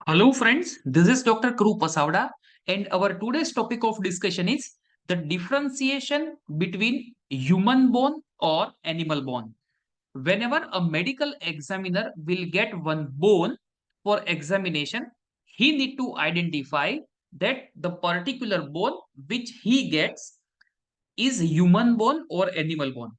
Hello, friends. This is Dr. Kru Pasavda, and our today's topic of discussion is the differentiation between human bone or animal bone. Whenever a medical examiner will get one bone for examination, he need to identify that the particular bone which he gets is human bone और animal bone.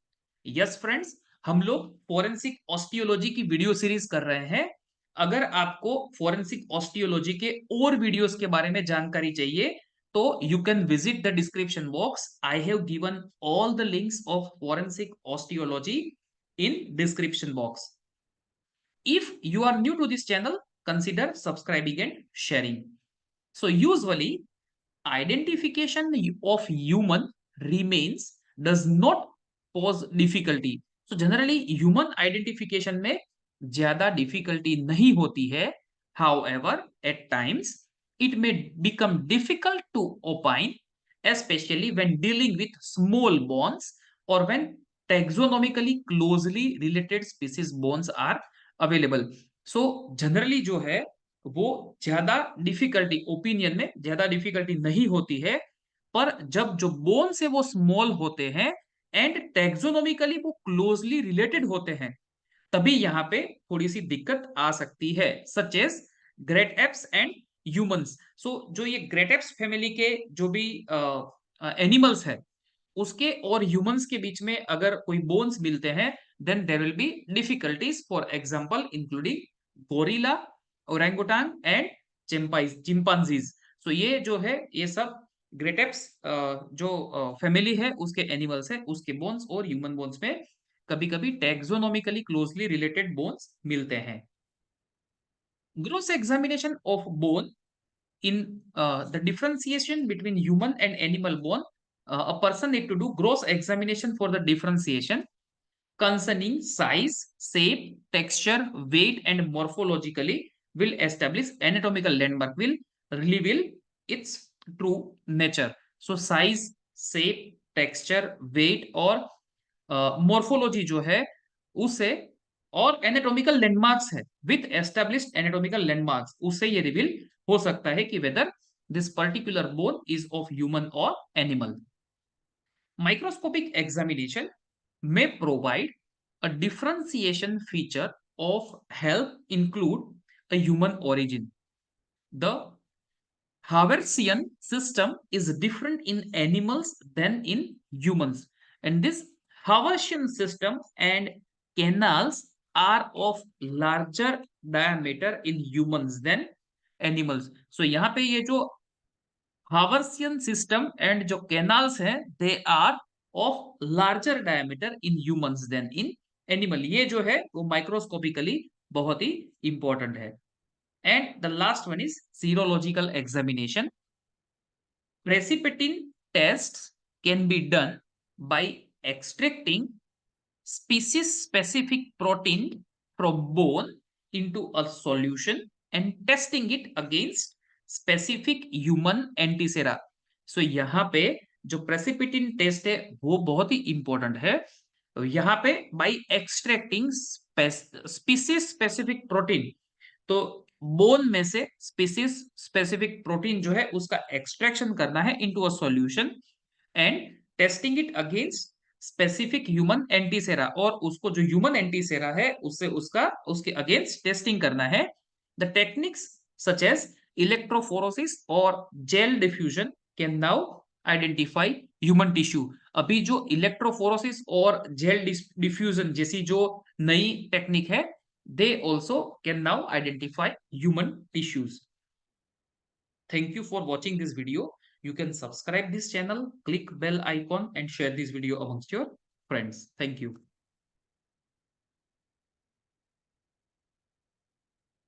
Yes friends, हम लोग forensic osteology की video series कर रहे हैं. अगर आपको forensic osteology के और वीडियोस के बारे में जानकारी चाहिए तो you can visit the description box. I have given all the links of forensic osteology in description box. If you are new to this channel, consider subscribing and sharing. So usually identification of human remains does not pose difficulty. So generally human identification में ज्यादा difficulty नहीं होती है. However, at times it may become difficult to opine, especially when dealing with small bones or when taxonomically closely related species bones are available. So generally जो है वो ज्यादा difficulty opinion में ज्यादा डिफिकल्टी नहीं होती है, पर जब जो बोन से वो स्मॉल होते हैं एंड टेक्सोनोमिकली वो क्लोजली रिलेटेड होते हैं तभी यहाँ पे थोड़ी सी दिक्कत आ सकती है. Such as great apes and humans. So जो ये ग्रेट एप्स फैमिली के जो भी एनिमल्स है उसके और ह्यूमंस के बीच में अगर कोई बोन्स मिलते हैं then there will be difficulties. For example including gorilla, orangutan and chimpanzees. So ये जो है ये सब ग्रेटेप्स जो फैमिली है उसके एनिमल्स है उसके बोन्स और ह्यूमन बोन्स में कभी-कभी टैक्सोनॉमिकली क्लोजली रिलेटेड बोन्स मिलते हैं. Gross examination of bone in the differentiation between human and animal bone, a person need to do gross examination for the differentiation concerning size, shape, texture, weight, and morphologically will establish anatomical landmark, will reveal its true nature. So size, shape, texture, weight और morphology जो है उसे और anatomical landmarks है with established anatomical landmarks उससे ये reveal हो सकता है कि whether this particular bone is of human और animal. Microscopic examination may provide a differentiation feature of help include a human origin. The Haversian system is different in animals than in humans, and this Haversian system and canals are of larger diameter in humans than animals. So यहाँ पे ये जो Haversian system and जो canals हैं they are of larger diameter in humans than in animal. ये जो है वो माइक्रोस्कोपिकली बहुत ही इंपॉर्टेंट है. And the last one is serological examination. Precipitin test can be done by extracting species specific protein from bone into a solution and testing it against specific human antisera. So यहाँ पे जो प्रेसिपिटिन test है वो बहुत ही important है. यहाँ पे by extracting species specific protein, तो बोन में से स्पीसीज स्पेसिफिक प्रोटीन जो है उसका एक्सट्रैक्शन करना है into a solution and testing it against specific human antisera, और उसको जो ह्यूमन एंटीसेरा है उससे उसका उसके अगेंस्ट टेस्टिंग करना है. The techniques such as electrophoresis और gel diffusion can now identify human tissue. अभी जो इलेक्ट्रोफोरोसिस और जेल डिफ्यूजन जैसी जो नई टेक्निक है they also can now identify human tissues. Thank you for watching this video. You can subscribe this channel, click bell icon and share this video amongst your friends. Thank you.